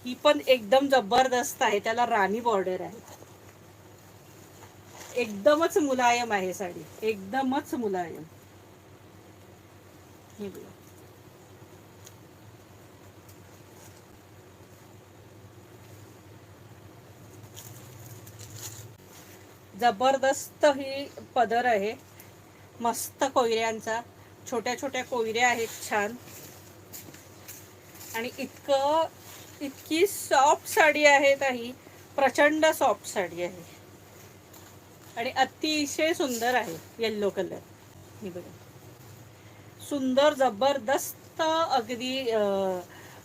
ही पण एकदम जबरदस्त आहे, त्याला राणी बॉर्डर आहे. एकदमच मुलायम आहे साडी, एकदमच मुलायम. हे बघा. जबरदस्त ही पदर आहे, मस्त कोयऱ्यांचा, छोट्या छोट्या कोयऱ्या आहेत छान. आणि इतकी सॉफ्ट साडी आहे ताई, प्रचंड सॉफ्ट साडी आहे आणि अतिशय सुंदर आहे. येल्लो कलर, हे बघा, सुंदर जबरदस्त अगदी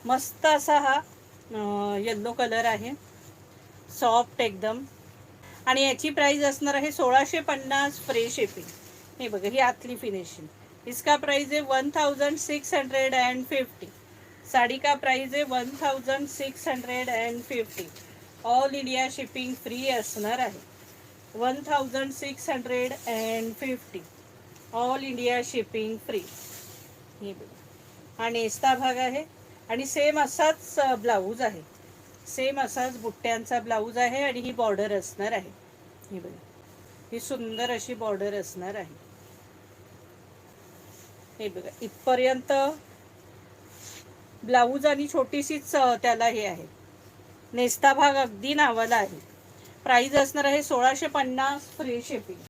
मस्त असा हा येल्लो कलर आहे, सॉफ्ट एकदम. आणि याची प्राइस असणार आहे 1650 फ्री शिपिंग. हे बघा, ही आतली फिनिशिंग. इसका प्राइस है 1650. साड़ी का प्राइस है 1650. ऑल इंडिया शिपिंग फ्री असणार आहे. 1650. All India shipping free. हे बघा, हा नेस्ता भाग आहे आणि सेम असाच ब्लाऊज आहे, सेम असाच बुट्ट्यांचा ब्लाऊज आहे आणि ही बॉर्डर असणार आहे. ही बघा, ही सुंदर अशी बॉर्डर असणार आहे. हे बघा, इथपर्यंत ब्लाऊज आणि छोटीशीच त्याला हे आहे. नेस्ता भाग अगदी नावाला आहे. प्राइस असणार आहे 1650 फ्री शिपिंग.